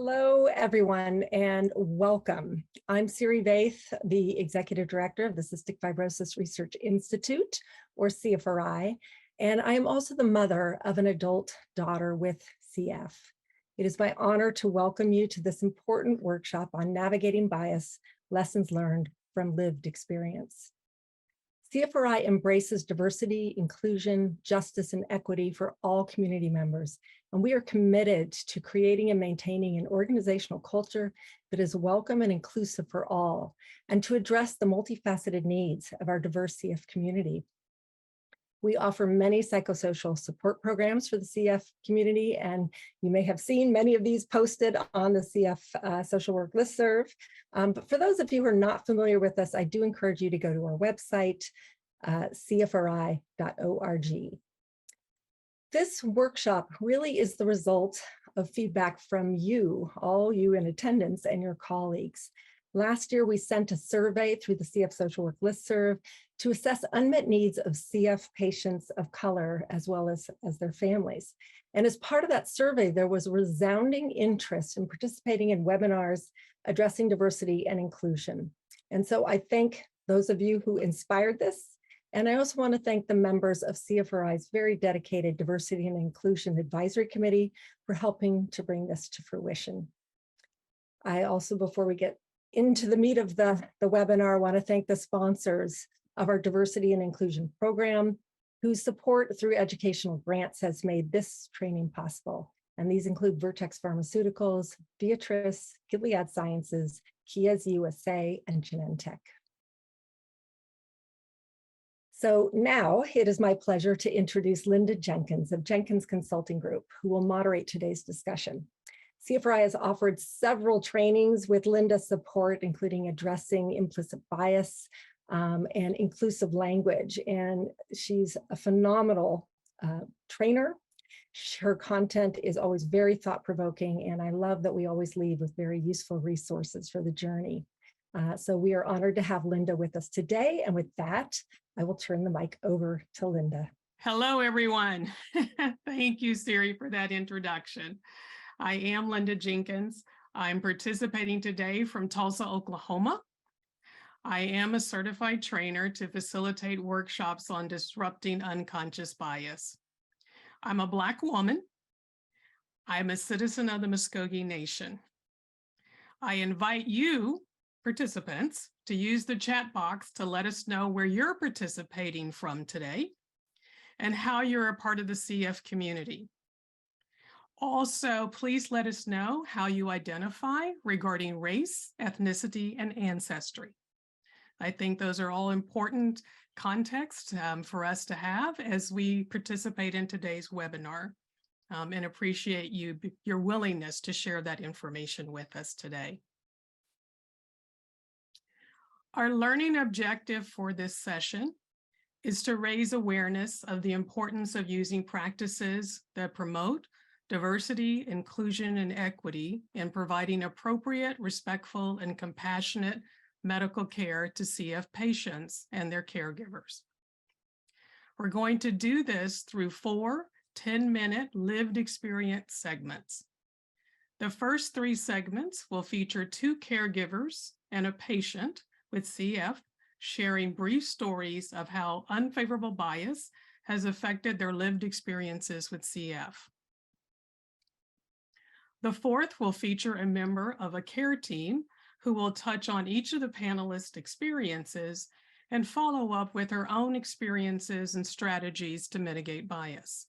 Hello, everyone, and welcome. I'm Siri Vaith, the Executive Director of the Cystic Fibrosis Research Institute, or CFRI, and I am also the mother of an adult daughter with CF. It is my honor to welcome you to this important workshop on navigating bias, lessons learned from lived experience. CFRI embraces diversity, inclusion, justice, and equity for all community members, and we are committed to creating and maintaining an organizational culture that is welcome and inclusive for all, and to address the multifaceted needs of our diverse CF community. We offer many psychosocial support programs for the CF community, and you may have seen many of these posted on the CF social work listserv. But for those of you who are not familiar with us, I do encourage you to go to our website, cfri.org. This workshop really is the result of feedback from you, all you in attendance, and your colleagues. Last year, we sent a survey through the CF Social Work listserv to assess unmet needs of CF patients of color as well as their families. And as part of that survey, there was resounding interest in participating in webinars addressing diversity and inclusion. And so I thank those of you who inspired this. And I also want to thank the members of CFRI's very dedicated Diversity and Inclusion Advisory Committee for helping to bring this to fruition. I also, before we get into the meat of the webinar, I want to thank the sponsors of our Diversity and Inclusion Program, whose support through educational grants has made this training possible. And these include Vertex Pharmaceuticals, Viatris, Gilead Sciences, Chiesi USA, and Genentech. So now it is my pleasure to introduce Linda Jenkins of Jenkins Consulting Group, who will moderate today's discussion. CFRI has offered several trainings with Linda's support, including addressing implicit bias and inclusive language. And she's a phenomenal trainer. Her content is always very thought-provoking, and I love that we always leave with very useful resources for the journey. So we are honored to have Linda with us today. And with that, I will turn the mic over to Linda. Hello, everyone. Thank you, Siri, for that introduction. I am Linda Jenkins. I'm participating today from Tulsa, Oklahoma. I am a certified trainer to facilitate workshops on disrupting unconscious bias. I'm a Black woman. I'm a citizen of the Muskogee Nation. I invite you, participants, to use the chat box to let us know where you're participating from today and how you're a part of the CF community. Also, please let us know how you identify regarding race, ethnicity, and ancestry. I think those are all important context for us to have as we participate in today's webinar, and appreciate your willingness to share that information with us today. Our learning objective for this session is to raise awareness of the importance of using practices that promote diversity, inclusion, and equity in providing appropriate, respectful, and compassionate medical care to CF patients and their caregivers. We're going to do this through 4 10-minute lived experience segments. The first 3 segments will feature 2 caregivers and a patient with CF sharing brief stories of how unfavorable bias has affected their lived experiences with CF. The fourth will feature a member of a care team who will touch on each of the panelists' experiences and follow up with her own experiences and strategies to mitigate bias.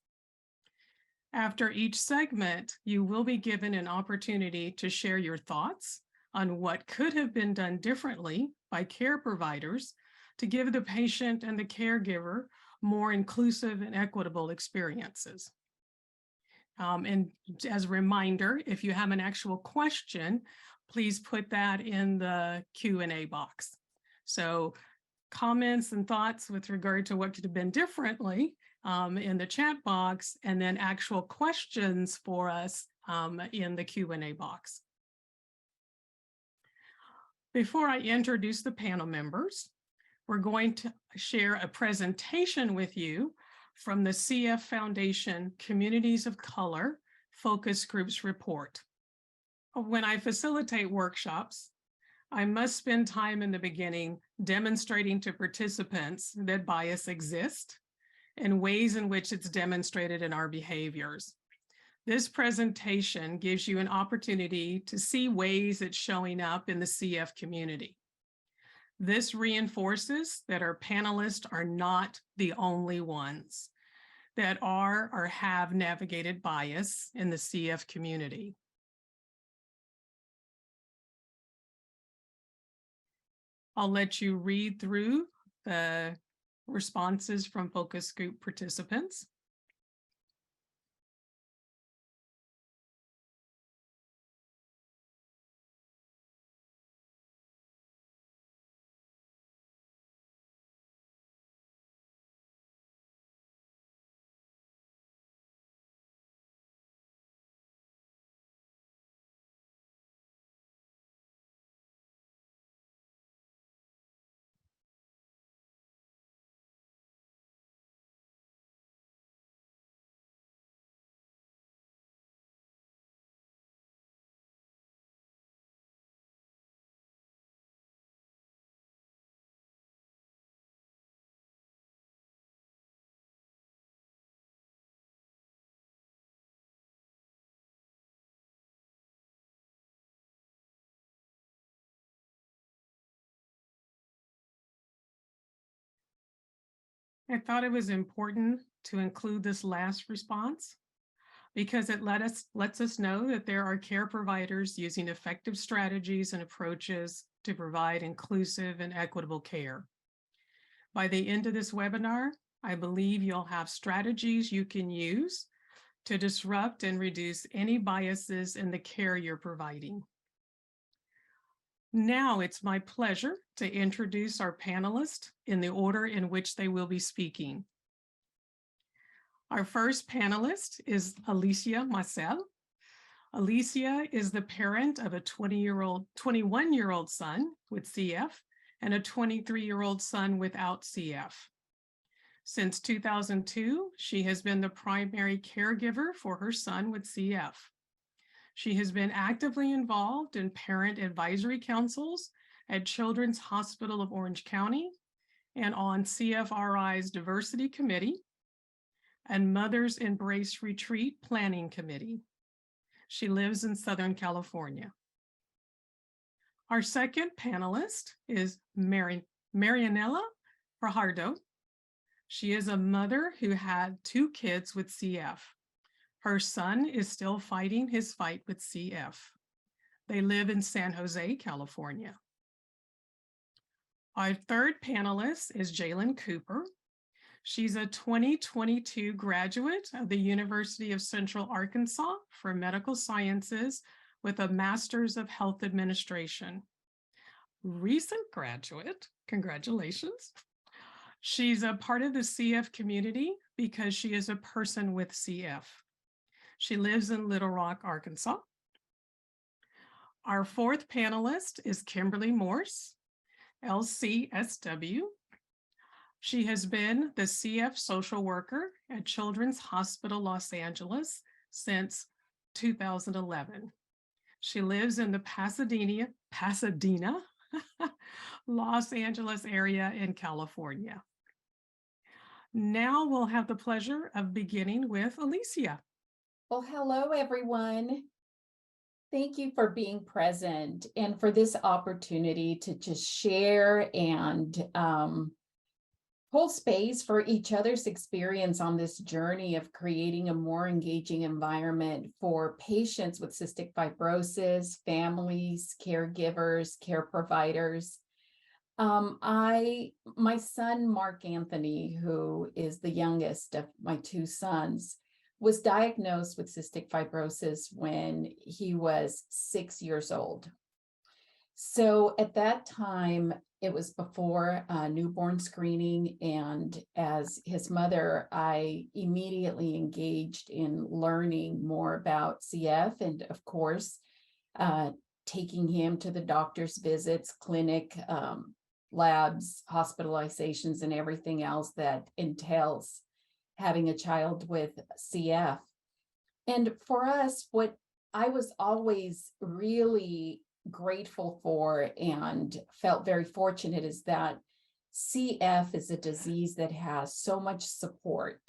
After each segment, you will be given an opportunity to share your thoughts on what could have been done differently by care providers to give the patient and the caregiver more inclusive and equitable experiences. And as a reminder, if you have an actual question, please put that in the Q&A box. So comments and thoughts with regard to what could have been differently in the chat box, and then actual questions for us in the Q&A box. Before I introduce the panel members, we're going to share a presentation with you from the CF Foundation Communities of Color Focus Groups report. When I facilitate workshops, I must spend time in the beginning demonstrating to participants that bias exists and ways in which it's demonstrated in our behaviors. This presentation gives you an opportunity to see ways it's showing up in the CF community. This reinforces that our panelists are not the only ones that are or have navigated bias in the CF community. I'll let you read through the responses from focus group participants. I thought it was important to include this last response because it lets us know that there are care providers using effective strategies and approaches to provide inclusive and equitable care. By the end of this webinar, I believe you'll have strategies you can use to disrupt and reduce any biases in the care you're providing. Now it's my pleasure to introduce our panelists in the order in which they will be speaking. Our first panelist is Alicia Marcel. Alicia is the parent of a 21-year-old son with CF and a 23-year-old son without CF. Since 2002, she has been the primary caregiver for her son with CF. She has been actively involved in parent advisory councils at Children's Hospital of Orange County and on CFRI's Diversity Committee and Mother's Embrace Retreat Planning Committee. She lives in Southern California. Our second panelist is Marianela Fajardo. She is a mother who had 2 kids with CF. Her son is still fighting his fight with CF. They live in San Jose, California. Our third panelist is Jalen Cooper. She's a 2022 graduate of the University of Central Arkansas for Medical Sciences with a Master's of Health Administration. Recent graduate, congratulations. She's a part of the CF community because she is a person with CF. She lives in Little Rock, Arkansas. Our fourth panelist is Kimberly Morse, LCSW. She has been the CF social worker at Children's Hospital Los Angeles since 2011. She lives in the Pasadena, Los Angeles area in California. Now we'll have the pleasure of beginning with Alicia. Well, hello, everyone. Thank you for being present and for this opportunity to just share and hold space for each other's experience on this journey of creating a more engaging environment for patients with cystic fibrosis, families, caregivers, care providers. My son, Mark Anthony, who is the youngest of my 2 sons, was diagnosed with cystic fibrosis when he was 6 years old. So at that time, it was before newborn screening, and as his mother, I immediately engaged in learning more about CF and, of course, taking him to the doctor's visits, clinic, labs, hospitalizations, and everything else that entails having a child with CF. And for us, what I was always really grateful for and felt very fortunate is that CF is a disease that has so much support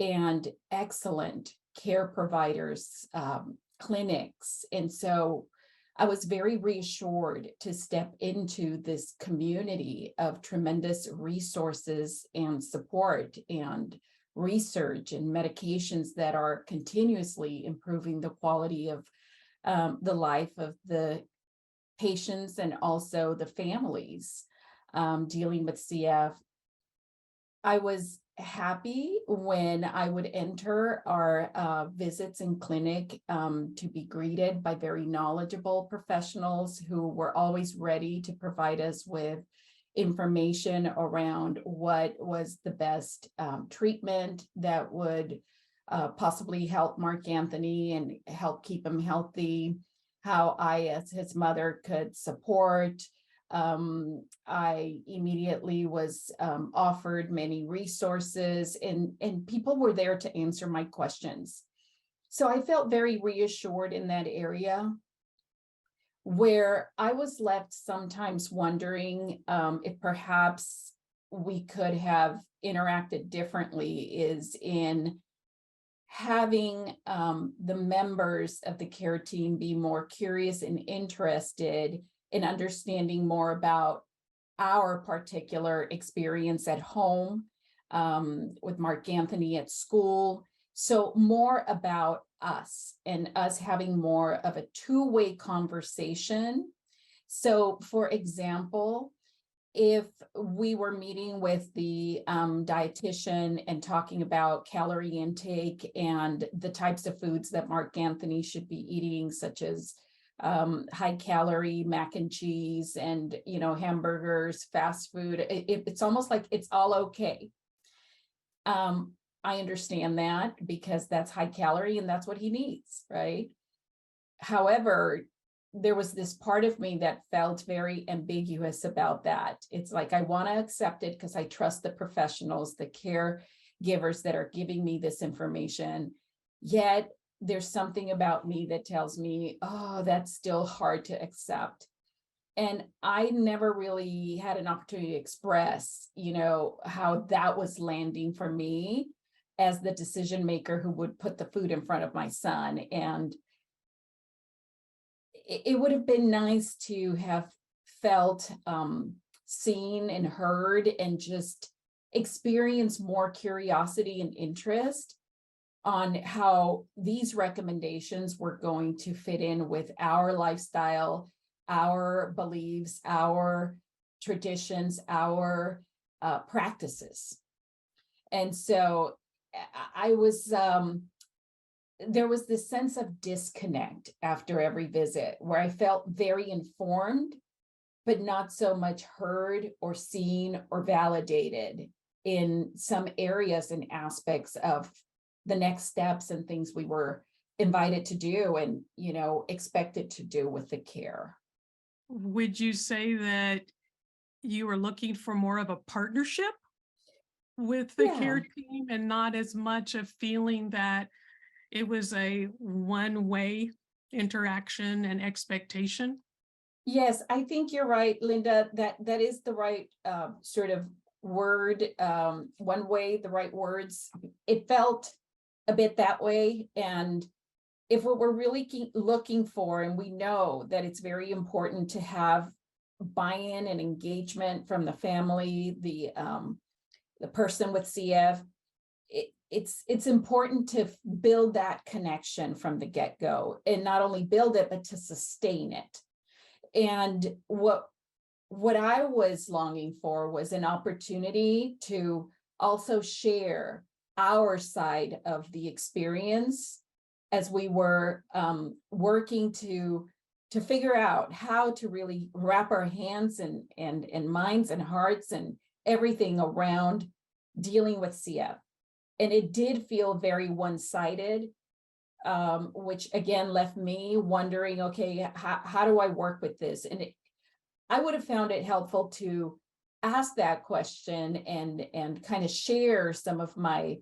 and excellent care providers, clinics. And so I was very reassured to step into this community of tremendous resources and support and research and medications that are continuously improving the quality of the life of the patients and also the families dealing with CF. I was happy when I would enter our visits in clinic to be greeted by very knowledgeable professionals who were always ready to provide us with information around what was the best treatment that would possibly help Mark Anthony and help keep him healthy, how I, as his mother, could support. I immediately was offered many resources, and people were there to answer my questions. So I felt very reassured in that area. Where I was left sometimes wondering if perhaps we could have interacted differently is in having the members of the care team be more curious and interested in understanding more about our particular experience at home with Mark Anthony at school. So more about us and us having more of a two-way conversation. So for example, if we were meeting with the dietitian and talking about calorie intake and the types of foods that Mark Anthony should be eating, such as high calorie mac and cheese and, you know, hamburgers, fast food, it's almost like it's all okay. I understand that because that's high calorie and that's what he needs, right? However, there was this part of me that felt very ambiguous about that. It's like, I want to accept it because I trust the professionals, the caregivers that are giving me this information. Yet there's something about me that tells me, oh, that's still hard to accept. And I never really had an opportunity to express, you know, how that was landing for me as the decision maker who would put the food in front of my son. And it would have been nice to have felt seen and heard and just experience more curiosity and interest on how these recommendations were going to fit in with our lifestyle, our beliefs, our traditions, our practices. And so I was, there was this sense of disconnect after every visit where I felt very informed, but not so much heard or seen or validated in some areas and aspects of the next steps and things we were invited to do and, you know, expected to do with the care. Would you say that you were looking for more of a partnership with the care team and not as much a feeling that it was a one-way interaction and expectation? Yes, I think you're right, Linda, that is the right sort of word, one way, the right words. It felt a bit that way. And if what we're really looking for, and we know that it's very important to have buy-in and engagement from the family, the person with CF, it's important to build that connection from the get-go, and not only build it, but to sustain it. And what I was longing for was an opportunity to also share our side of the experience as we were working to figure out how to really wrap our hands and minds and hearts and everything around dealing with CF. And it did feel very one-sided, which again left me wondering, okay, how do I work with this? And I would have found it helpful to ask that question and kind of share some of my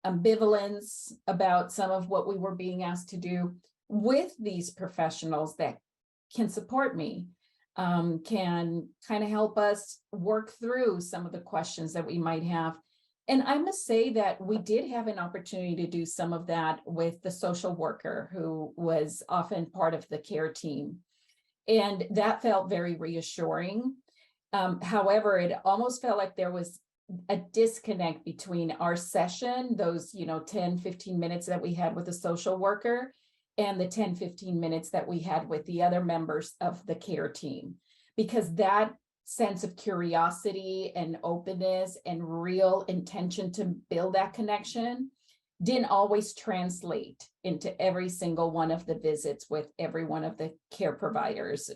ambivalence about some of what we were being asked to do, with these professionals that can support me, can kind of help us work through some of the questions that we might have. And I must say that we did have an opportunity to do some of that with the social worker who was often part of the care team. And that felt very reassuring. However, it almost felt like there was a disconnect between our session, those 10, 15 minutes that we had with the social worker, and the 10, 15 minutes that we had with the other members of the care team, because that sense of curiosity and openness and real intention to build that connection didn't always translate into every single one of the visits with every one of the care providers.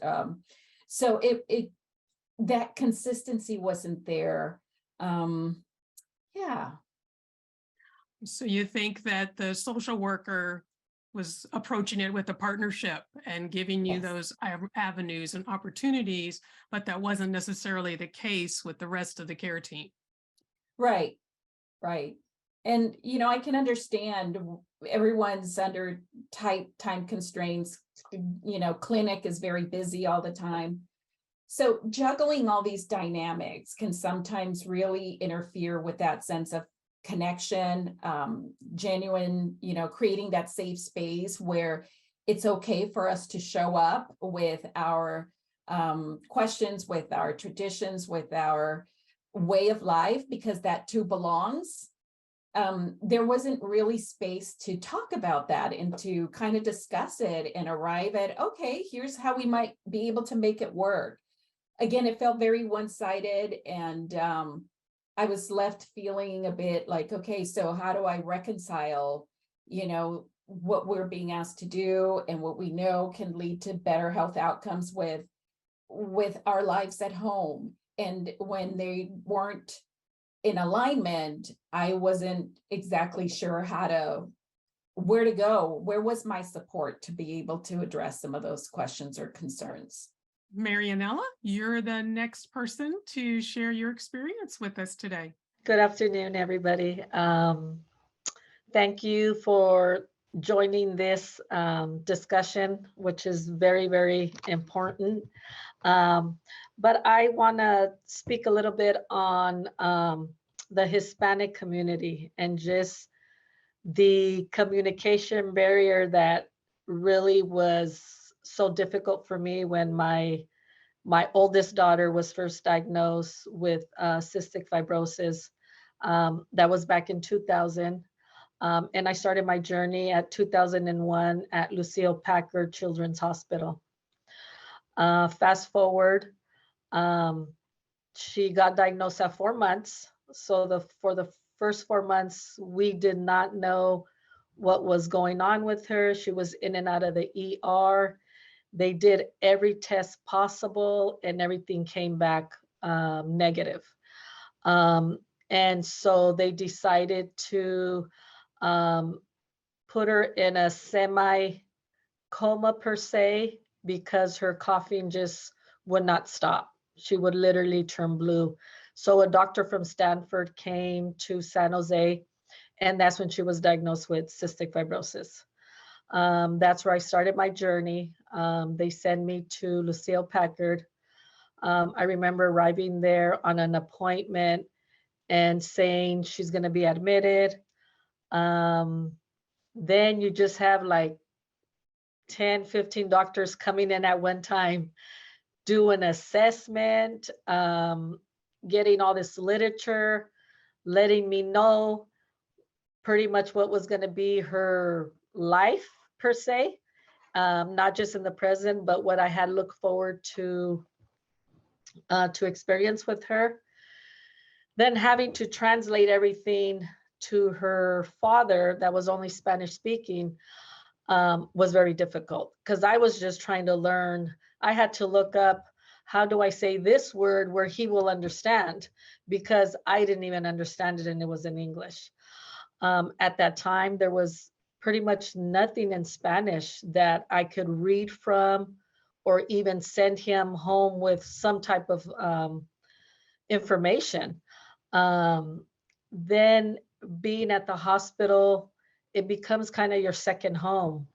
So that consistency wasn't there. Yeah. So you think that the social worker was approaching it with a partnership and giving you Yes. those avenues and opportunities, but that wasn't necessarily the case with the rest of the care team. Right. And, I can understand everyone's under tight time constraints. Clinic is very busy all the time. So juggling all these dynamics can sometimes really interfere with that sense of connection, genuine, creating that safe space where it's okay for us to show up with our questions, with our traditions, with our way of life, because that too belongs. There wasn't really space to talk about that and to kind of discuss it and arrive at, okay, here's how we might be able to make it work. Again, it felt very one-sided, and I was left feeling a bit like, okay, so how do I reconcile, what we're being asked to do and what we know can lead to better health outcomes with our lives at home? And when they weren't in alignment, I wasn't exactly sure where to go. Where was my support to be able to address some of those questions or concerns? Marianella, you're the next person to share your experience with us today. Good afternoon, everybody. Thank you for joining this discussion, which is very, very important. But I want to speak a little bit on the Hispanic community and just the communication barrier that really was so difficult for me when my oldest daughter was first diagnosed with cystic fibrosis. That was back in 2000. And I started my journey at 2001 at Lucille Packard Children's Hospital. Fast forward, she got diagnosed at 4 months. So for the first 4 months, we did not know what was going on with her. She was in and out of the ER. They did every test possible and everything came back negative. And so they decided to put her in a semi-coma per se, because her coughing just would not stop. She would literally turn blue. So a doctor from Stanford came to San Jose, and that's when she was diagnosed with cystic fibrosis. That's where I started my journey. They sent me to Lucille Packard. I remember arriving there on an appointment and saying she's going to be admitted. Then you just have like 10, 15 doctors coming in at one time, do an assessment, getting all this literature, letting me know pretty much what was going to be her life per se, not just in the present, but what I had looked forward to experience with her. Then having to translate everything to her father that was only Spanish speaking was very difficult, because I was just trying to learn. I had to look up, how do I say this word where he will understand? Because I didn't even understand it and it was in English. At that time, there was pretty much nothing in Spanish that I could read from or even send him home with some type of information. Then being at the hospital, it becomes kind of your second home.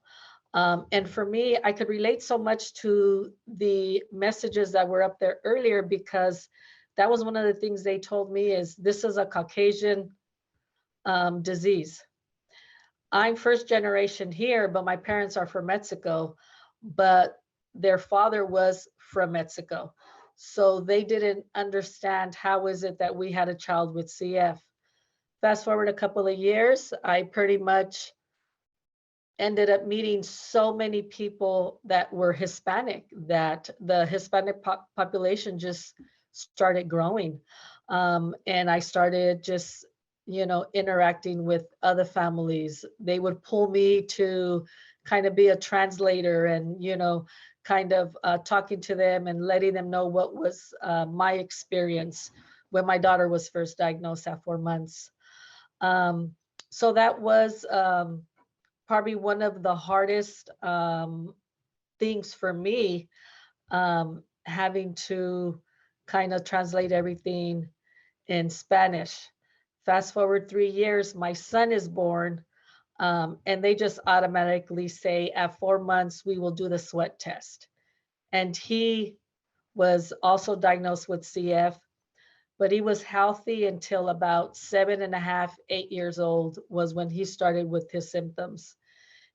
And for me, I could relate so much to the messages that were up there earlier, because that was one of the things they told me is this is a Caucasian disease. I'm first generation here, but my parents are from Mexico, but their father was from Mexico. So they didn't understand how is it that we had a child with CF. Fast forward a couple of years, I pretty much ended up meeting so many people that were Hispanic, that the Hispanic population just started growing. And I started just, interacting with other families. They would pull me to kind of be a translator and, kind of talking to them and letting them know what was my experience when my daughter was first diagnosed at 4 months. So that was probably one of the hardest things for me, having to kind of translate everything in Spanish. Fast forward 3 years, my son is born, and they just automatically say at 4 months, we will do the sweat test. And he was also diagnosed with CF, but he was healthy until about 7.5, 8 years old was when he started with his symptoms.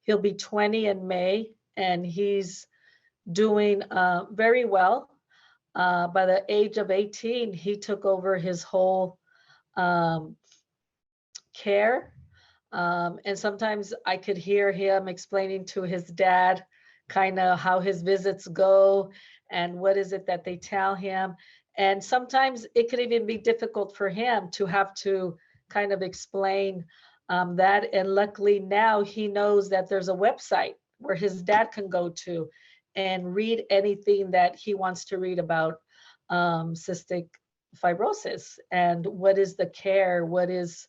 He'll be 20 in May, and he's doing very well. By the age of 18, he took over his whole care. And sometimes I could hear him explaining to his dad kind of how his visits go and what is it that they tell him. And sometimes it could even be difficult for him to have to kind of explain that. And luckily now he knows that there's a website where his dad can go to and read anything that he wants to read about cystic fibrosis and what is the care, what is,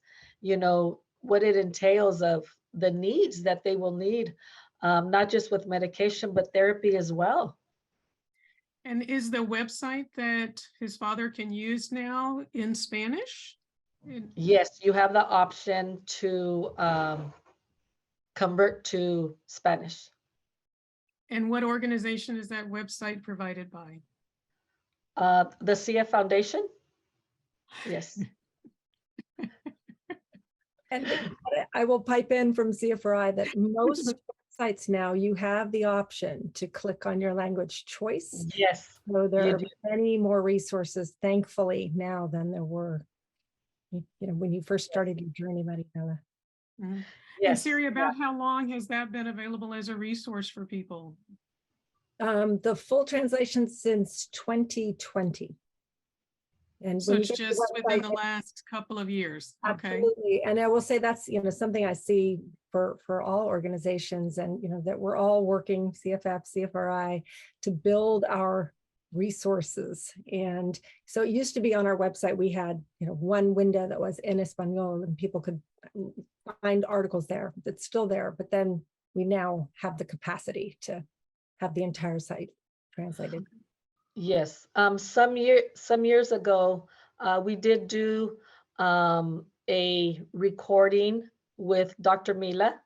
what it entails of the needs that they will need, not just with medication, but therapy as well. And is the website that his father can use now in Spanish? Yes, you have the option to convert to Spanish. And what organization is that website provided by? The CF Foundation. Yes. And I will pipe in from CFRI that most websites now, you have the option to click on your language choice. Yes. So there you are do. many more resources, thankfully, now than there were, when you first started your journey, Mariela. Mhm. And Yes. Siri, about how long has that been available as a resource for people? The full translation since 2020. And So when it's you get to just the within website, the last couple of years. Okay. absolutely. And I will say that's, something I see for all organizations, and, that we're all working, CFF, CFRI, to build our resources. And so it used to be on our website, we had, one window that was in Espanol and people could find articles there. That's still there, but then we now have the capacity to have the entire site translated. Yes. Some years ago, we did do a recording with Dr. Mila.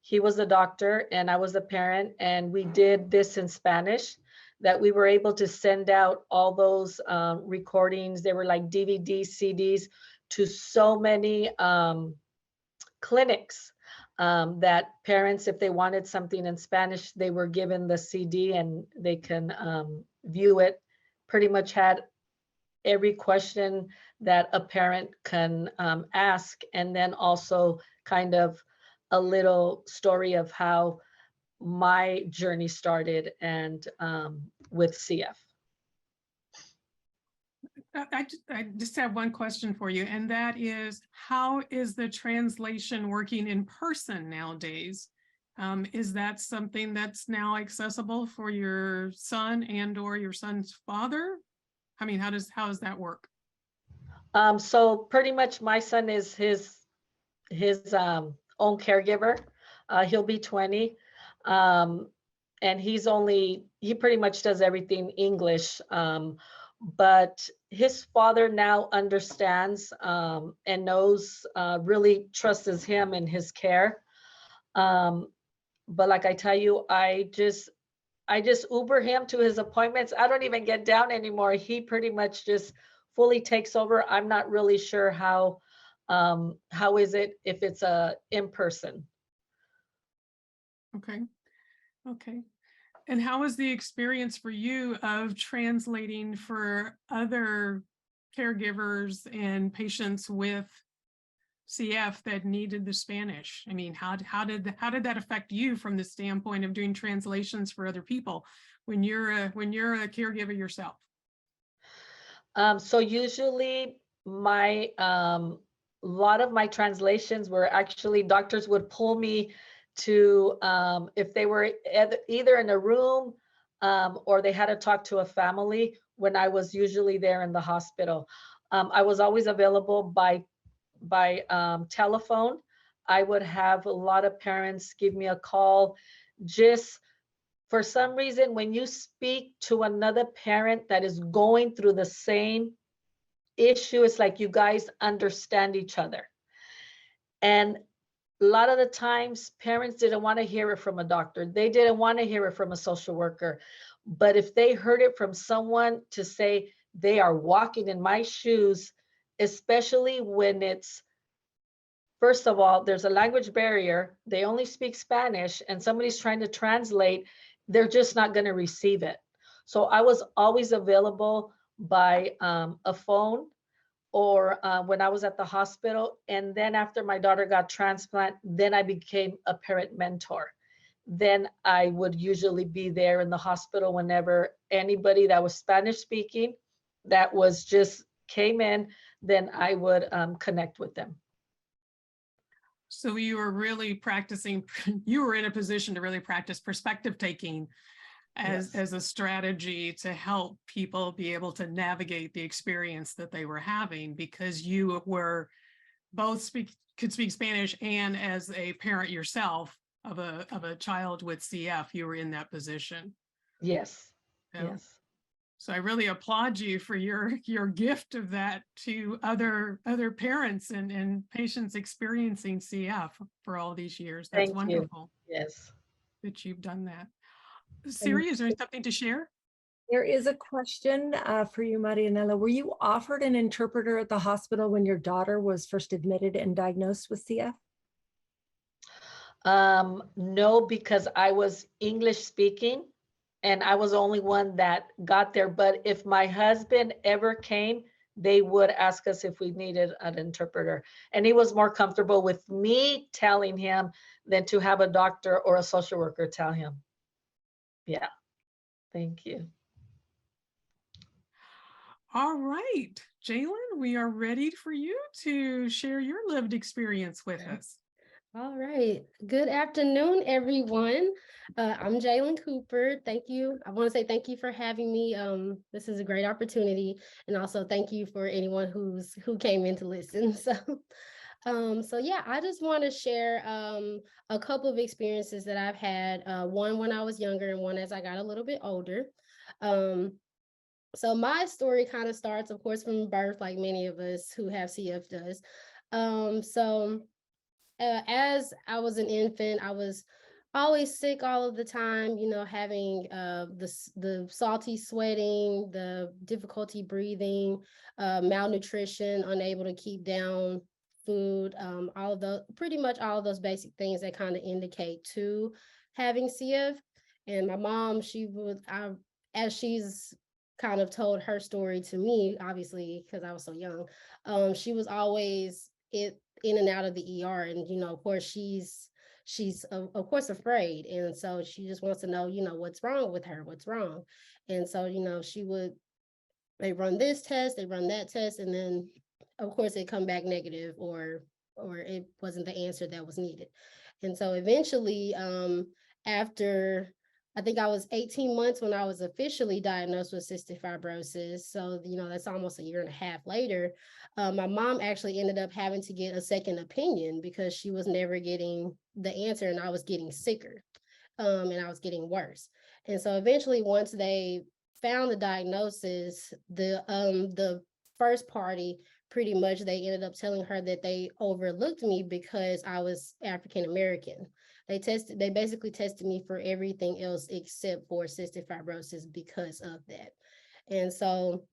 He was the doctor and I was the parent, and we did this in Spanish, that we were able to send out all those recordings. They were like DVD, CDs to so many clinics, that parents, if they wanted something in Spanish, they were given the CD and they can view it. Pretty much had every question that a parent can ask, and then also kind of a little story of how my journey started and with CF. I just have one question for you, and that is, how is the translation working in person nowadays? Is that something that's now accessible for your son and or your son's father? I mean, how does that work? So pretty much my son is his own caregiver. He'll be 20. And he pretty much does everything English. But his father now understands and knows, really trusts him in his care. But like I tell you, I just Uber him to his appointments. I don't even get down anymore. He pretty much just fully takes over. I'm not really sure how is it if it's in person. Okay. Okay. And how was the experience for you of translating for other caregivers and patients with CF that needed the Spanish? I mean, how did that affect you from the standpoint of doing translations for other people when you're a caregiver yourself? So usually my lot of my translations were actually doctors would pull me to if they were either in a room or they had to talk to a family when I was usually there in the hospital. I was always available by telephone. I would have a lot of parents give me a call. Just for some reason, when you speak to another parent that is going through the same issue, it's like you guys understand each other. And a lot of the times, parents didn't want to hear it from a doctor. They didn't want to hear it from a social worker. But if they heard it from someone to say they are walking in my shoes, especially when it's, first of all, there's a language barrier. They only speak Spanish and somebody's trying to translate, they're just not going to receive it. So I was always available by a phone or when I was at the hospital. And then after my daughter got transplant, then I became a parent mentor. Then I would usually be there in the hospital whenever anybody that was Spanish speaking that was just came in, then I would connect with them. So you were really practicing, you were in a position to really practice perspective taking as a strategy to help people be able to navigate the experience that they were having, because you were both could speak Spanish, and as a parent yourself of a child with CF, you were in that position. Yes. So, yes. So I really applaud you for your gift of that to other parents and patients experiencing CF for all these years. That's Thank you. wonderful. Yes. That you've done that. Siri, is there something to share? There is a question for you, Marianela. Were you offered an interpreter at the hospital when your daughter was first admitted and diagnosed with CF? No, because I was English speaking and I was the only one that got there. But if my husband ever came, they would ask us if we needed an interpreter. And he was more comfortable with me telling him than to have a doctor or a social worker tell him. Yeah, thank you. All right, Jalen, we are ready for you to share your lived experience with us. All right. Good afternoon, everyone. I'm Jalen Cooper. Thank you. I want to say thank you for having me. This is a great opportunity, and also thank you for anyone who came in to listen. So yeah, I just want to share a couple of experiences that I've had. One when I was younger, and one as I got a little bit older. So my story kind of starts, of course, from birth, like many of us who have CF does. As I was an infant, I was always sick all of the time, having the salty sweating, the difficulty breathing, malnutrition, unable to keep down food, all of those, pretty much all of those basic things that kind of indicate to having CF. And my mom, as she's kind of told her story to me, obviously, because I was so young, she was always in and out of the ER, and of course she's of course afraid, and so she just wants to know what's wrong with her, what's wrong. And so they run this test, they run that test, and then of course it come back negative, or it wasn't the answer that was needed. And so eventually, after I think I was 18 months when I was officially diagnosed with cystic fibrosis. So, that's almost a year and a half later. My mom actually ended up having to get a second opinion because she was never getting the answer, and I was getting sicker, and I was getting worse. And so eventually, once they found the diagnosis, the first party pretty much they ended up telling her that they overlooked me because I was African American. They basically tested me for everything else except for cystic fibrosis because of that. And so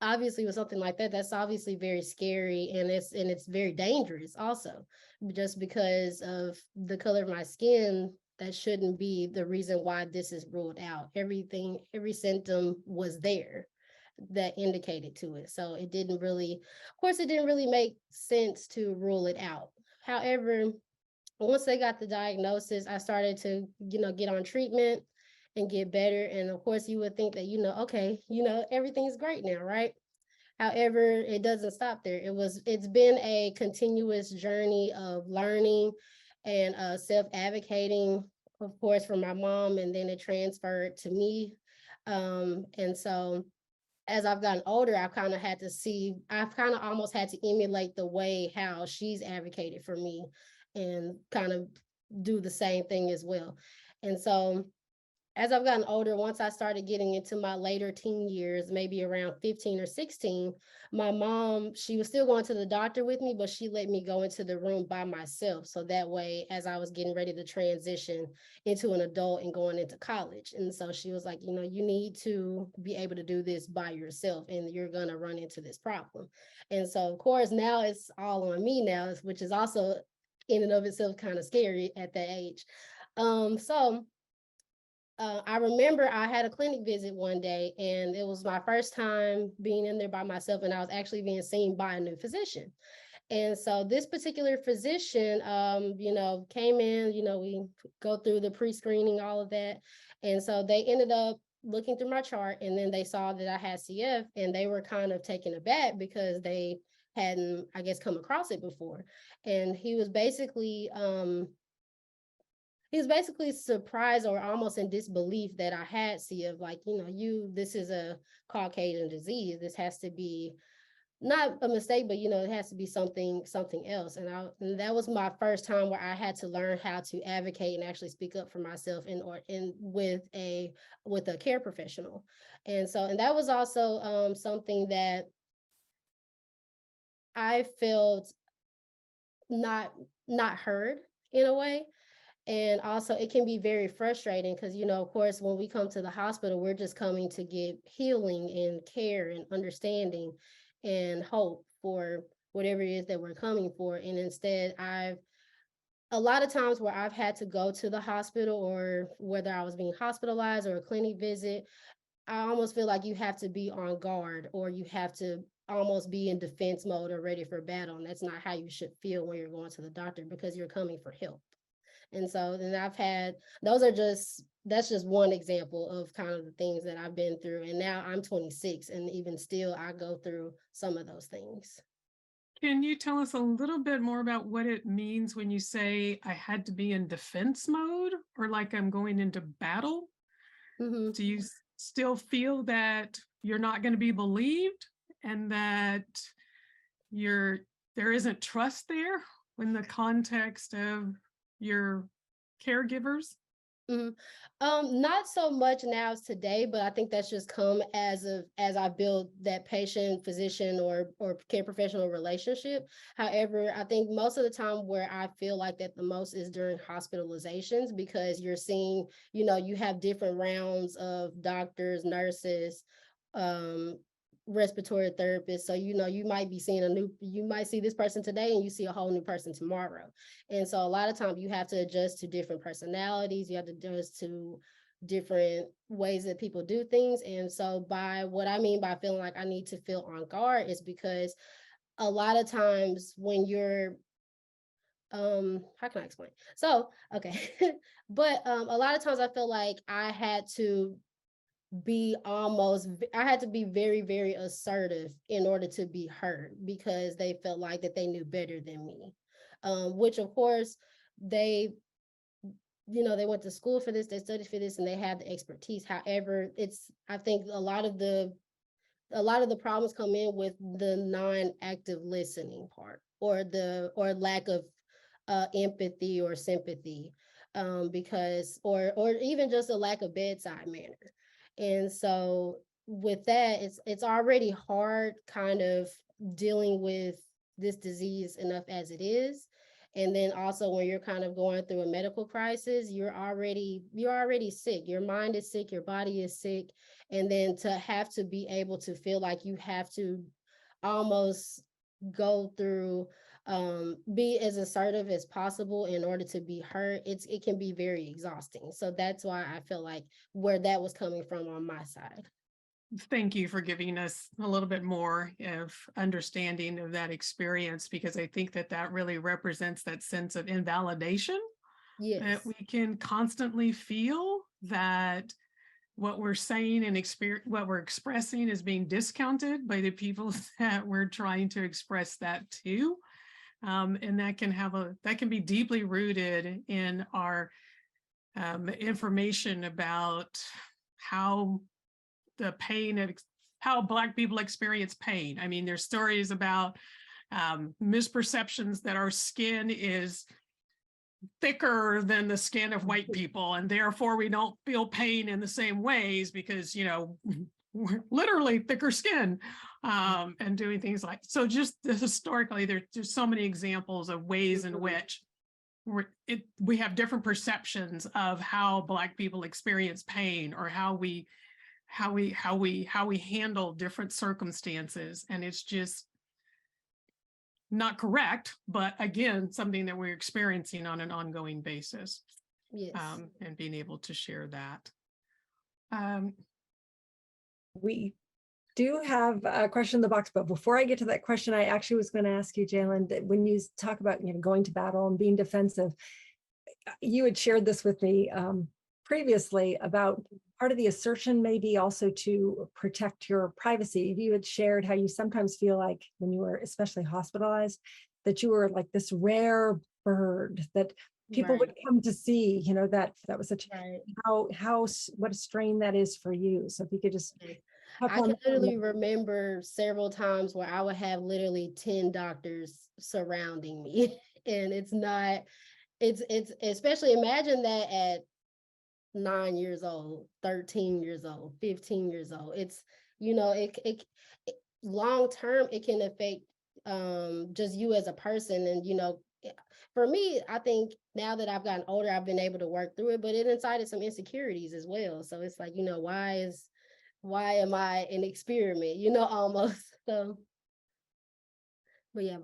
obviously with something like that, that's obviously very scary, and it's very dangerous also, just because of the color of my skin. That shouldn't be the reason why this is ruled out. Every symptom was there that indicated to it. So it didn't really, of course, it didn't really make sense to rule it out. However, once they got the diagnosis, I started to, get on treatment and get better. And of course, you would think that, okay, everything's great now, right? However, it doesn't stop there. It's been a continuous journey of learning and self-advocating, of course, from my mom, and then it transferred to me. And so as I've gotten older, I've kind of almost had to emulate the way how she's advocated for me and kind of do the same thing as well. And so as I've gotten older, once I started getting into my later teen years, maybe around 15 or 16, my mom, she was still going to the doctor with me, but she let me go into the room by myself. So that way, as I was getting ready to transition into an adult and going into college. And so she was like, you need to be able to do this by yourself, and you're going to run into this problem. And so, of course, now it's all on me now, which is also in and of itself kind of scary at that age. I remember I had a clinic visit one day, and it was my first time being in there by myself, and I was actually being seen by a new physician. And so this particular physician, came in, we go through the pre-screening, all of that. And so they ended up looking through my chart, and then they saw that I had CF, and they were kind of taken aback because they hadn't, I guess, come across it before. And he was basically surprised or almost in disbelief that I had CF, like, this is a Caucasian disease. This has to be not a mistake, but, it has to be something else. And that was my first time where I had to learn how to advocate and actually speak up for myself with a care professional. And that was also something that I felt not heard in a way. And also it can be very frustrating because, of course, when we come to the hospital, we're just coming to get healing and care and understanding and hope for whatever it is that we're coming for. And instead, a lot of times where I've had to go to the hospital, or whether I was being hospitalized or a clinic visit, I almost feel like you have to be on guard, or you have to almost be in defense mode or ready for battle. And that's not how you should feel when you're going to the doctor, because you're coming for help. And so then that's just one example of kind of the things that I've been through. And now I'm 26, and even still I go through some of those things. Can you tell us a little bit more about what it means when you say I had to be in defense mode, or like I'm going into battle? Mm-hmm. Do you still feel that you're not going to be believed, and that there isn't trust there in the context of your caregivers? Mm-hmm. Not so much now as today, but I think that's just come as I build that patient, physician, or care professional relationship. However, I think most of the time where I feel like that the most is during hospitalizations, because you're seeing, you have different rounds of doctors, nurses, respiratory therapist. So, you might be seeing you might see this person today and you see a whole new person tomorrow. And so a lot of times you have to adjust to different personalities. You have to adjust to different ways that people do things. And so by what I mean by feeling like I need to feel on guard is because a lot of times when you're, how can I explain? So, okay. But a lot of times I feel like I had to be very, very assertive in order to be heard, because they felt like that they knew better than me, which of course they went to school for this, they studied for this, and they have the expertise. However, I think a lot of the problems come in with the non-active listening part, or lack of empathy or sympathy, because or even just a lack of bedside manner. And so with that, it's already hard kind of dealing with this disease enough as it is. And then also when you're kind of going through a medical crisis, you're already sick. Your mind is sick, your body is sick. And then to have to be able to feel like you have to almost go through, be as assertive as possible in order to be heard, it can be very exhausting. So that's why I feel like where that was coming from on my side. Thank you for giving us a little bit more of understanding of that experience, because I think that that really represents that sense of invalidation Yes. that we can constantly feel, that what we're saying and what we're expressing is being discounted by the people that we're trying to express that to. And that can be deeply rooted in our information about how the pain, how Black people experience pain. I mean, there's stories about misperceptions that our skin is thicker than the skin of white people, and therefore we don't feel pain in the same ways because, you know, we're literally thicker skin, and doing things like, so just historically, there's so many examples of ways in which we have different perceptions of how Black people experience pain, or how we handle different circumstances. And it's just not correct, but again, something that we're experiencing on an ongoing basis. Yes. And being able to share that. We do have a question in the box, but before I get to that question, I actually was going to ask you, Jalen, that when you talk about, you know, going to battle and being defensive, you had shared this with me previously about part of the assertion maybe also to protect your privacy. You had shared how you sometimes feel like when you were especially hospitalized, that you were like this rare bird that people would come to see, you know, that was such what a strain that is for you. So if you could just I can literally remember several times where I would have literally 10 doctors surrounding me. And it's especially, imagine that at 9 years old, 13 years old, 15 years old. It's, you know, it long term, it can affect just you as a person. And, you know, for me, I think now that I've gotten older, I've been able to work through it, but it incited some insecurities as well. So it's like, you know, why am I an experiment, you know, almost. So, but yeah,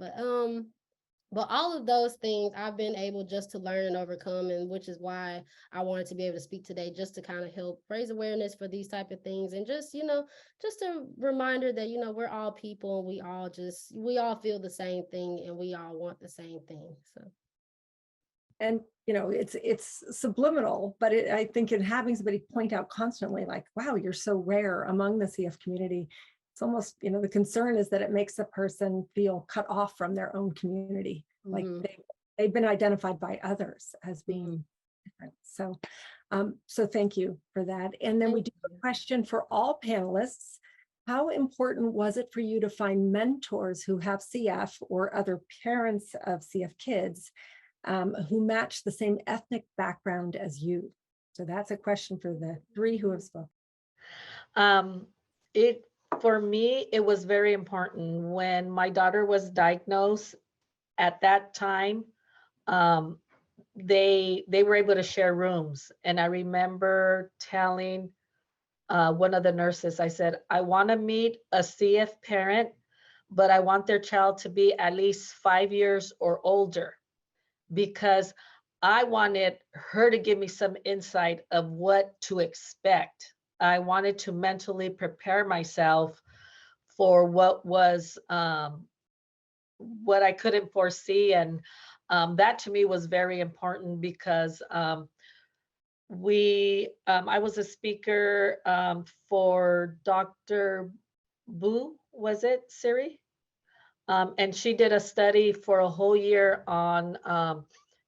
but all of those things I've been able just to learn and overcome, and which is why I wanted to be able to speak today, just to kind of help raise awareness for these type of things. And just, you know, just a reminder that, you know, we're all people, and we all feel the same thing, and we all want the same thing. So. And, you know, it's subliminal, but I think in having somebody point out constantly like, wow, you're so rare among the CF community, it's almost, you know, the concern is that it makes a person feel cut off from their own community. Like they've been identified by others as being different. So, so thank you for that. And then we do have a question for all panelists. How important was it for you to find mentors who have CF or other parents of CF kids who match the same ethnic background as you? So that's a question for the three who have spoken. For me, it was very important when my daughter was diagnosed. At that time, they were able to share rooms, and I remember telling one of the nurses, I said, I want to meet a CF parent, but I want their child to be at least 5 years or older, because I wanted her to give me some insight of what to expect. I wanted to mentally prepare myself for what was what I couldn't foresee. And that to me was very important, because I was a speaker for Dr. Boo, was it, Siri? And she did a study for a whole year on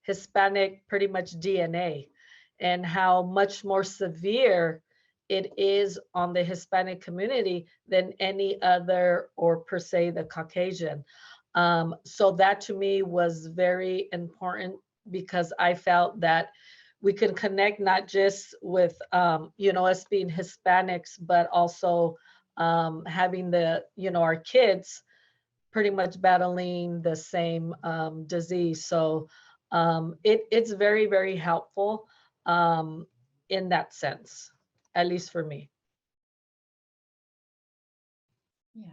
Hispanic, pretty much DNA, and how much more severe it is on the Hispanic community than any other, or per se the Caucasian. So that to me was very important, because I felt that we can connect not just with, you know, us being Hispanics, but also having the, you know, our kids pretty much battling the same disease. So it's very, very helpful in that sense, at least for me. Yeah.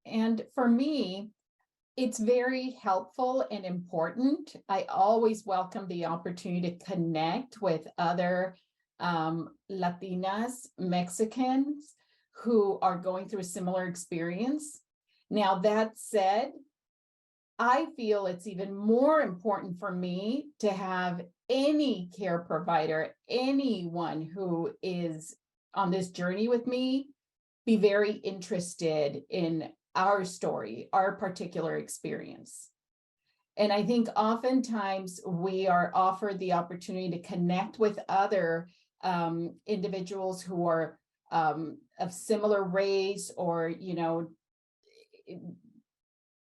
And for me, it's very helpful and important. I always welcome the opportunity to connect with other Latinas, Mexicans who are going through a similar experience. Now, that said, I feel it's even more important for me to have any care provider, anyone who is on this journey with me, be very interested in our story, our particular experience. And I think oftentimes we are offered the opportunity to connect with other individuals who are of similar race or,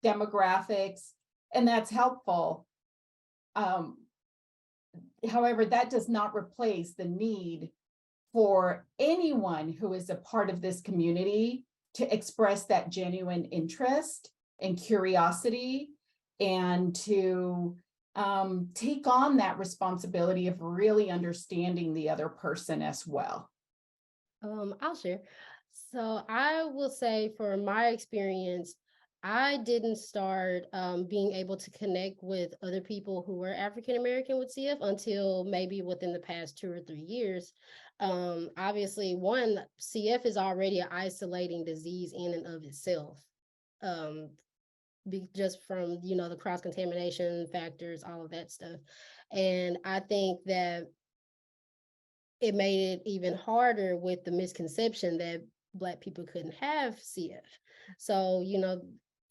demographics, and that's helpful. However, that does not replace the need for anyone who is a part of this community to express that genuine interest and curiosity and to take on that responsibility of really understanding the other person as well. I'll share. So I will say for my experience, I didn't start being able to connect with other people who were African American with CF until maybe within the past 2 or 3 years. Obviously, one, CF is already an isolating disease in and of itself, just from the cross-contamination factors, all of that stuff. And I think that it made it even harder with the misconception that Black people couldn't have CF. So,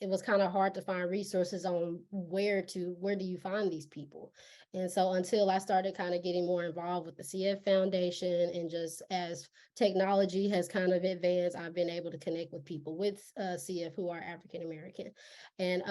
it was kind of hard to find resources on where do you find these people. And so until I started kind of getting more involved with the CF Foundation, and just as technology has kind of advanced, I've been able to connect with people with CF who are African American. And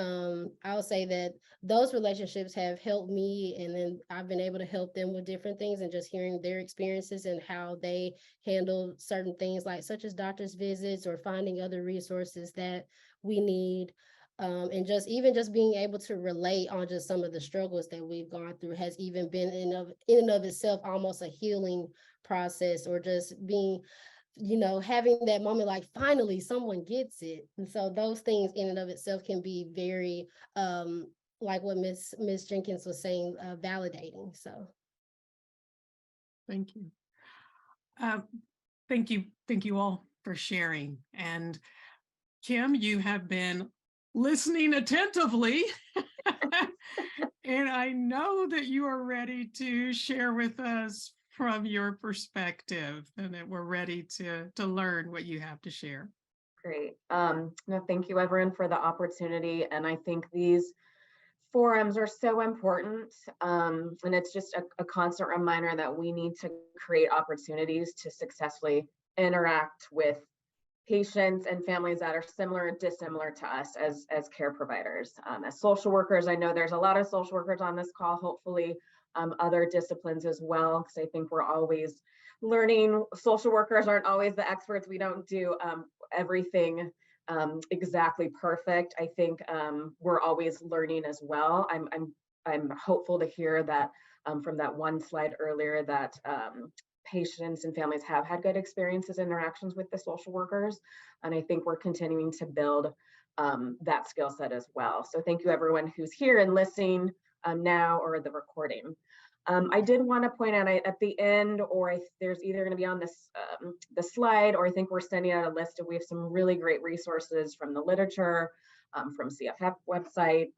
I would say that those relationships have helped me, and then I've been able to help them with different things, and just hearing their experiences and how they handle certain things, like such as doctor's visits or finding other resources that we need. And just being able to relate on just some of the struggles that we've gone through has even been in and of itself almost a healing process, or just being, having that moment like finally someone gets it. And so those things in and of itself can be very, like what Miss Jenkins was saying, validating. So. Thank you. Thank you all for sharing. And Kim, you have been listening attentively, and I know that you are ready to share with us from your perspective, and that we're ready to learn what you have to share. Great. No, thank you everyone for the opportunity. And I think these forums are so important. And it's just a constant reminder that we need to create opportunities to successfully interact with patients and families that are similar and dissimilar to us as care providers. As social workers, I know there's a lot of social workers on this call, hopefully other disciplines as well, because I think we're always learning. Social workers aren't always the experts. We don't do everything exactly perfect. I think we're always learning as well. I'm hopeful to hear that from that one slide earlier that patients and families have had good experiences, interactions with the social workers. And I think we're continuing to build that skill set as well. So thank you everyone who's here and listening now or the recording. I did want to point out at the end, or there's either going to be on this the slide, or I think we're sending out a list of, we have some really great resources from the literature, from CFF website.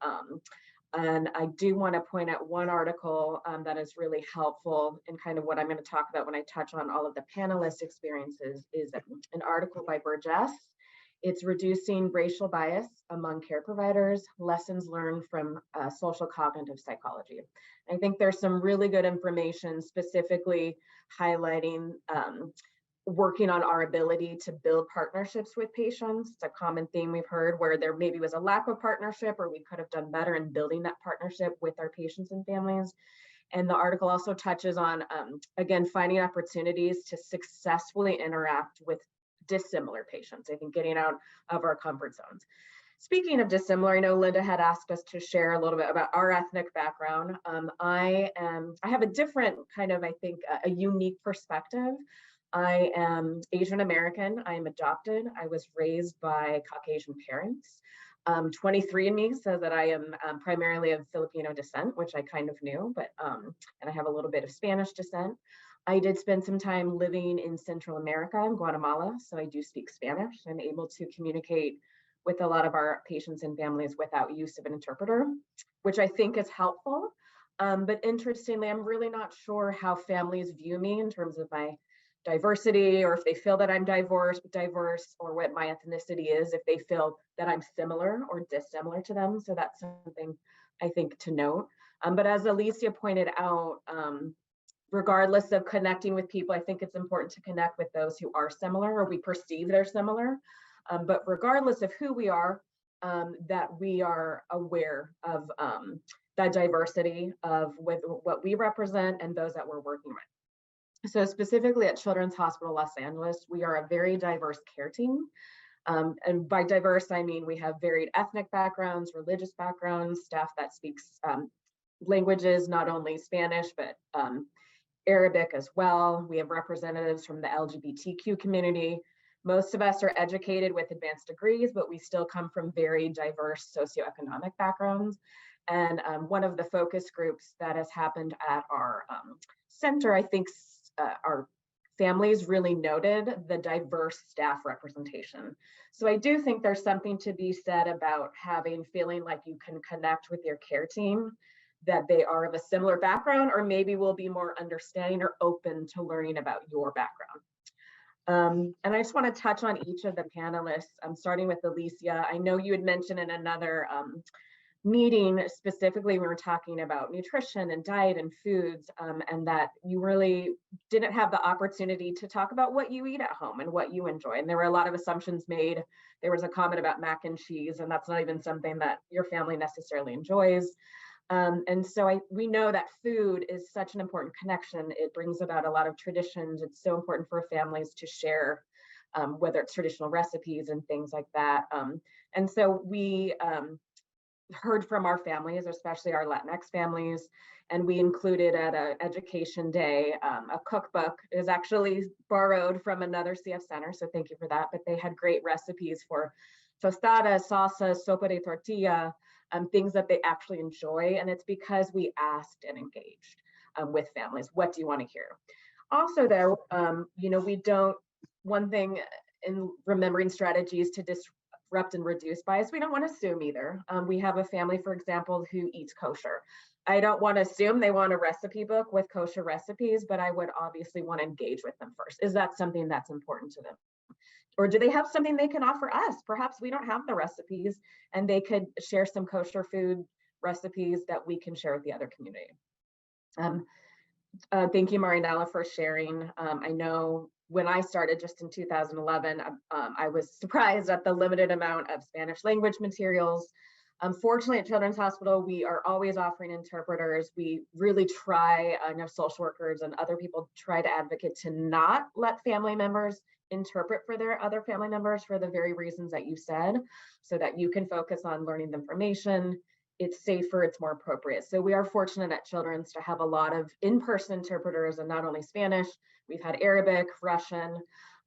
And I do want to point out one article that is really helpful, and kind of what I'm going to talk about when I touch on all of the panelist experiences is an article by Burgess. It's Reducing Racial Bias Among Care Providers, Lessons Learned from Social Cognitive Psychology. I think there's some really good information specifically highlighting working on our ability to build partnerships with patients. It's a common theme we've heard, where there maybe was a lack of partnership, or we could have done better in building that partnership with our patients and families. And the article also touches on, again, finding opportunities to successfully interact with dissimilar patients. I think getting out of our comfort zones. Speaking of dissimilar, I know Linda had asked us to share a little bit about our ethnic background. I have a different kind of, I think, a unique perspective. I am Asian American. I am adopted. I was raised by Caucasian parents. 23andMe says that I am primarily of Filipino descent, which I kind of knew, but and I have a little bit of Spanish descent. I did spend some time living in Central America, in Guatemala, so I do speak Spanish. I'm able to communicate with a lot of our patients and families without use of an interpreter, which I think is helpful. But interestingly, I'm really not sure how families view me in terms of my diversity, or if they feel that I'm diverse, or what my ethnicity is, if they feel that I'm similar or dissimilar to them. So that's something I think to note. But as Alicia pointed out, regardless of connecting with people, I think it's important to connect with those who are similar or we perceive they're similar. But regardless of who we are, that we are aware of that diversity of with what we represent and those that we're working with. So specifically at Children's Hospital Los Angeles, we are a very diverse care team. And by diverse, I mean we have varied ethnic backgrounds, religious backgrounds, staff that speaks languages, not only Spanish, but Arabic as well. We have representatives from the LGBTQ community. Most of us are educated with advanced degrees, but we still come from very diverse socioeconomic backgrounds. And one of the focus groups that has happened at our center, I think our families really noted the diverse staff representation. So I do think there's something to be said about feeling like you can connect with your care team, that they are of a similar background, or maybe will be more understanding or open to learning about your background. And I just want to touch on each of the panelists. I'm starting with Alicia. I know you had mentioned in another meeting, specifically, we were talking about nutrition and diet and foods, and that you really didn't have the opportunity to talk about what you eat at home and what you enjoy. And there were a lot of assumptions made. There was a comment about mac and cheese, and that's not even something that your family necessarily enjoys. And so we know that food is such an important connection. It brings about a lot of traditions. It's so important for families to share, whether it's traditional recipes and things like that. And so we heard from our families, especially our Latinx families, and we included at an education day, a cookbook. It is actually borrowed from another CF center, so thank you for that. But they had great recipes for tostada, salsa, sopa de tortilla, things that they actually enjoy. And it's because we asked and engaged with families. What do you want to hear? Also though, one thing in remembering strategies to disrupt and reduce bias, we don't want to assume either. We have a family, for example, who eats kosher. I don't want to assume they want a recipe book with kosher recipes, but I would obviously want to engage with them first. Is that something that's important to them? Or do they have something they can offer us? Perhaps we don't have the recipes and they could share some kosher food recipes that we can share with the other community. Thank you, Marianella, for sharing. I know when I started just in 2011, I was surprised at the limited amount of Spanish language materials. Unfortunately, at Children's Hospital, we are always offering interpreters. We really try, I know social workers and other people try to advocate to not let family members interpret for their other family members for the very reasons that you said, so that you can focus on learning the information. It's safer, it's more appropriate. So we are fortunate at Children's to have a lot of in-person interpreters, and not only Spanish, we've had Arabic, Russian,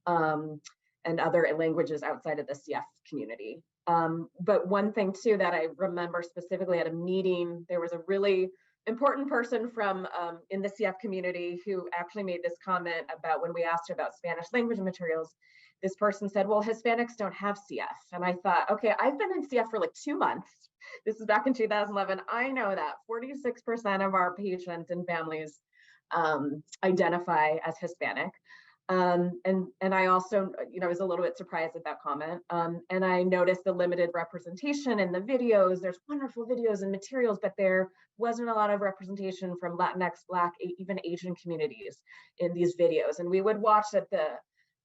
and other languages outside of the CF community. But one thing too that I remember specifically at a meeting, there was a really important person from in the CF community who actually made this comment about when we asked about Spanish language materials. This person said, well, Hispanics don't have CF. And I thought, okay, I've been in CF for like 2 months. This is back in 2011. I know that 46% of our patients and families identify as Hispanic. And I also, was a little bit surprised at that comment. And I noticed the limited representation in the videos. There's wonderful videos and materials, but there wasn't a lot of representation from Latinx, Black, even Asian communities in these videos. And we would watch at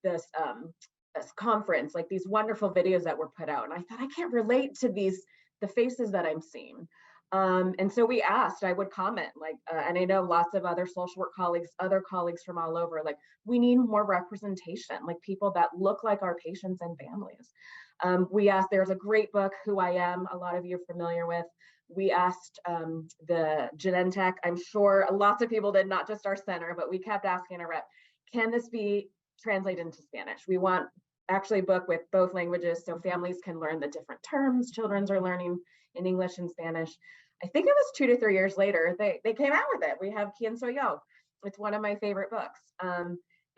this conference, like these wonderful videos that were put out. And I thought, I can't relate to the faces that I'm seeing. And so we asked, I would comment and I know lots of other social work colleagues, other colleagues from all over, we need more representation, like people that look like our patients and families. We asked, there's a great book, Who I Am, a lot of you are familiar with. We asked the Genentech, I'm sure lots of people did, not just our center, but we kept asking our rep, can this be translated into Spanish? We want actually a book with both languages so families can learn the different terms children are learning in English and Spanish. I think it was 2 to 3 years later, they came out with it. We have Quien Soy Yo. It's one of my favorite books.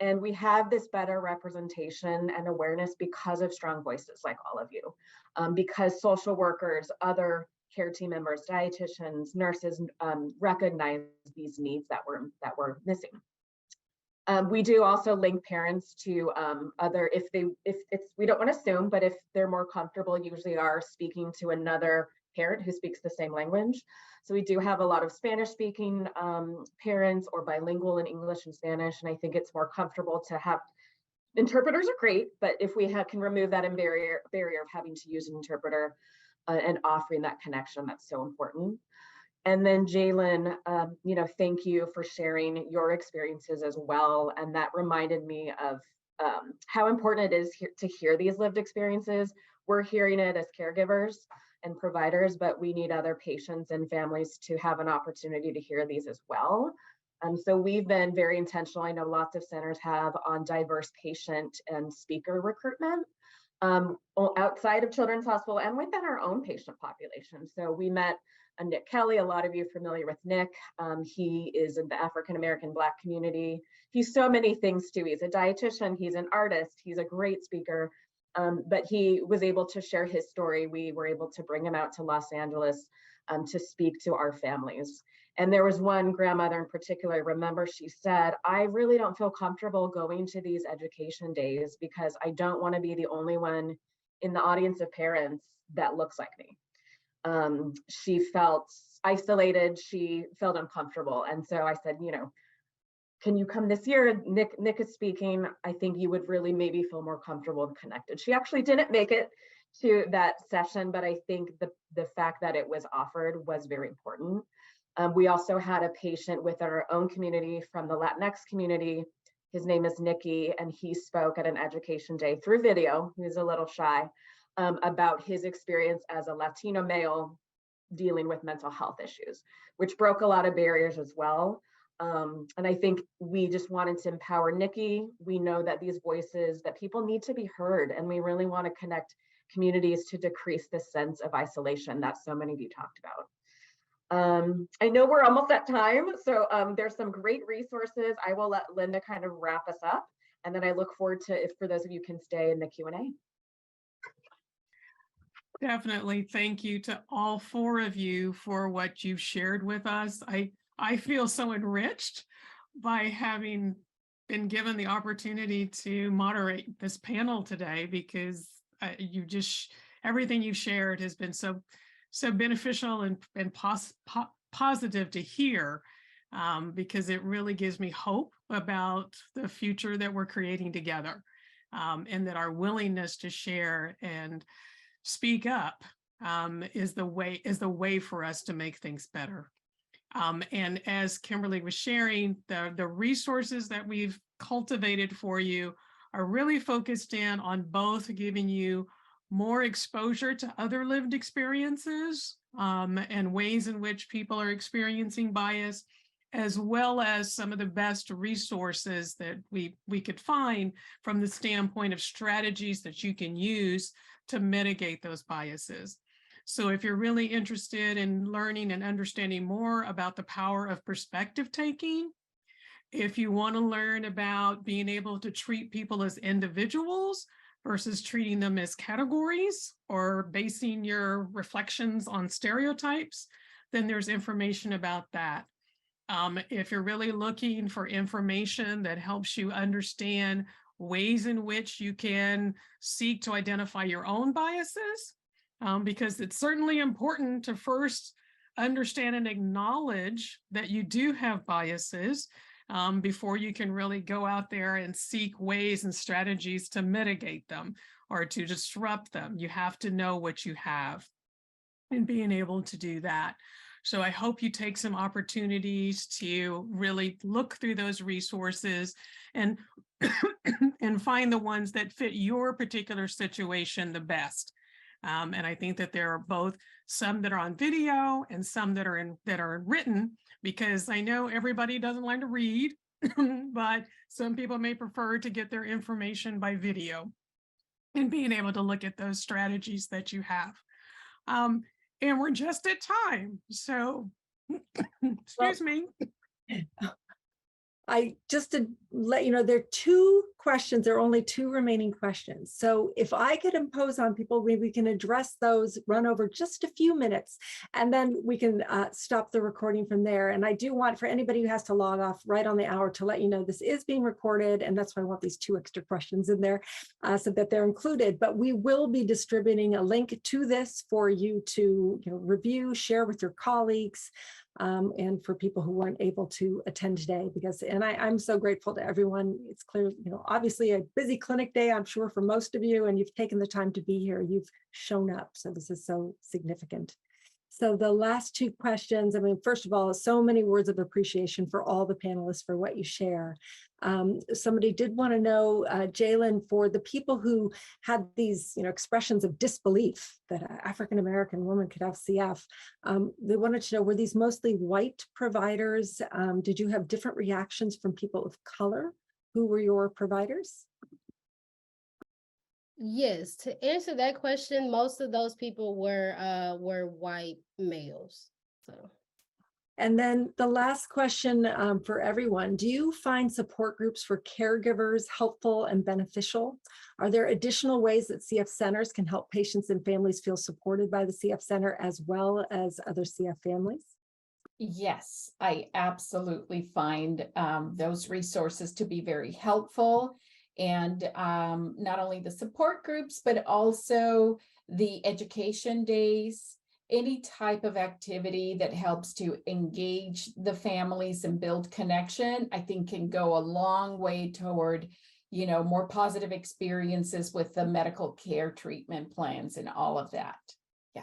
And we have this better representation and awareness because of strong voices like all of you, because social workers, other care team members, dietitians, nurses recognize these needs that were missing. We do also link parents to other, if it's, we don't want to assume, but if they're more comfortable, usually are speaking to another parent who speaks the same language. So we do have a lot of Spanish speaking parents or bilingual in English and Spanish. And I think it's more comfortable to have, interpreters are great, but if we can remove that barrier of having to use an interpreter and offering that connection, that's so important. And then Jalen, thank you for sharing your experiences as well. And that reminded me of how important it is to hear these lived experiences. We're hearing it as caregivers and providers, but we need other patients and families to have an opportunity to hear these as well. So we've been very intentional, I know lots of centers have, on diverse patient and speaker recruitment outside of Children's Hospital and within our own patient population. So we met Nick Kelly, a lot of you are familiar with Nick. He is in the African-American Black community. He's so many things too. He's a dietitian, he's an artist, he's a great speaker, but he was able to share his story. We were able to bring him out to Los Angeles to speak to our families. And there was one grandmother in particular, I remember she said, I really don't feel comfortable going to these education days because I don't want to be the only one in the audience of parents that looks like me. She felt isolated, she felt uncomfortable. And so I said, can you come this year? Nick is speaking. I think you would really maybe feel more comfortable and connected. She actually didn't make it to that session, but I think the fact that it was offered was very important. We also had a patient within our own community from the Latinx community. His name is Nikki, and he spoke at an education day through video. He was a little shy about his experience as a Latino male dealing with mental health issues, which broke a lot of barriers as well. And I think we just wanted to empower Nikki. We know that these voices, that people need to be heard, and we really want to connect communities to decrease this sense of isolation that so many of you talked about. I know we're almost at time, so there's some great resources. I will let Linda kind of wrap us up, and then I look forward to, if for those of you can stay in the Q&A. Definitely. Thank you to all 4 of you for what you've shared with us. I feel so enriched by having been given the opportunity to moderate this panel today, because everything you've shared has been so beneficial and positive to hear, because it really gives me hope about the future that we're creating together, and that our willingness to share and speak up is the way for us to make things better. And as Kimberly was sharing, the resources that we've cultivated for you are really focused in on both giving you more exposure to other lived experiences and ways in which people are experiencing bias, as well as some of the best resources that we could find from the standpoint of strategies that you can use to mitigate those biases. So if you're really interested in learning and understanding more about the power of perspective taking, if you want to learn about being able to treat people as individuals versus treating them as categories or basing your reflections on stereotypes, then there's information about that. If you're really looking for information that helps you understand ways in which you can seek to identify your own biases, because it's certainly important to first understand and acknowledge that you do have biases before you can really go out there and seek ways and strategies to mitigate them or to disrupt them. You have to know what you have and being able to do that. So I hope you take some opportunities to really look through those resources. And and find the ones that fit your particular situation the best. And I think that there are both some that are on video and some that are written, because I know everybody doesn't like to read, but some people may prefer to get their information by video and being able to look at those strategies that you have. And we're just at time. So, excuse me. Just to let you know, there are 2 questions. There are only 2 remaining questions. So if I could impose on people, maybe we can address those, run over just a few minutes, and then we can stop the recording from there. And I do want for anybody who has to log off right on the hour to let you know this is being recorded. And that's why I want these 2 extra questions in there so that they're included. But we will be distributing a link to this for you to review, share with your colleagues. And for people who weren't able to attend today, and I'm so grateful to everyone. It's clear, obviously a busy clinic day, I'm sure for most of you, and you've taken the time to be here. You've shown up. So this is so significant. So the last 2 questions, I mean, first of all, so many words of appreciation for all the panelists for what you share. Somebody did want to know, Jalen, for the people who had these expressions of disbelief that an African-American woman could have CF, they wanted to know, were these mostly white providers? Did you have different reactions from people of color? Who were your providers? Yes, to answer that question, most of those people were white males. So. And then the last question for everyone, do you find support groups for caregivers helpful and beneficial? Are there additional ways that CF centers can help patients and families feel supported by the CF center as well as other CF families? Yes, I absolutely find those resources to be very helpful. And not only the support groups, but also the education days, any type of activity that helps to engage the families and build connection, I think can go a long way toward, more positive experiences with the medical care treatment plans and all of that. Yeah.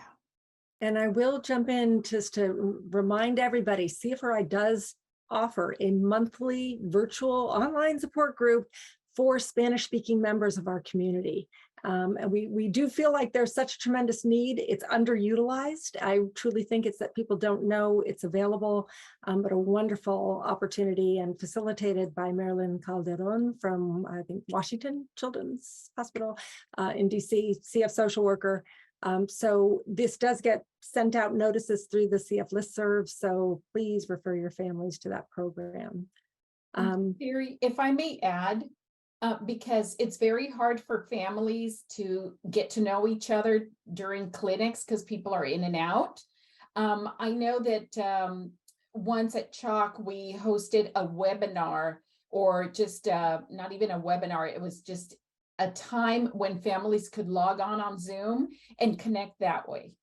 And I will jump in just to remind everybody, CFRI does offer a monthly virtual online support group for Spanish-speaking members of our community. And we do feel like there's such a tremendous need. It's underutilized. I truly think it's that people don't know it's available, but a wonderful opportunity and facilitated by Marilyn Calderon from, I think, Washington Children's Hospital in DC, CF social worker. So this does get sent out notices through the CF listserv, so please refer your families to that program. Theory, if I may add, because it's very hard for families to get to know each other during clinics because people are in and out. I know that once at CHOC, we hosted a webinar, or just not even a webinar, it was just a time when families could log on Zoom and connect that way.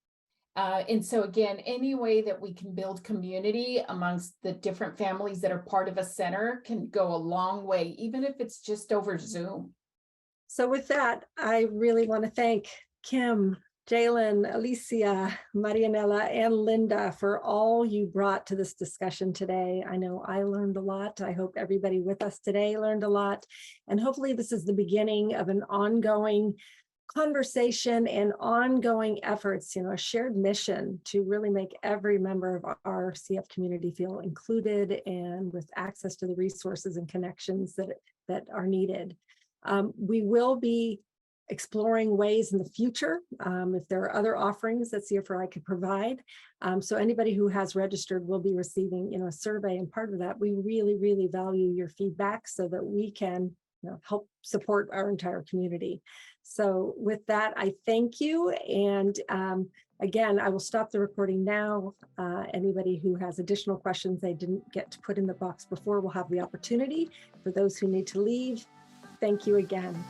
And so again, any way that we can build community amongst the different families that are part of a center can go a long way, even if it's just over Zoom. So with that, I really want to thank Kim, Jalen, Alicia, Marianella, and Linda for all you brought to this discussion today. I know I learned a lot. I hope everybody with us today learned a lot. And hopefully this is the beginning of an ongoing conversation and ongoing efforts, a shared mission to really make every member of our CF community feel included and with access to the resources and connections that are needed. We will be exploring ways in the future if there are other offerings that CFRI could provide. So anybody who has registered will be receiving a survey, and part of that, we really, really value your feedback so that we can help support our entire community. So with that, I thank you. And again, I will stop the recording now. Anybody who has additional questions they didn't get to put in the box before will have the opportunity. For those who need to leave, thank you again.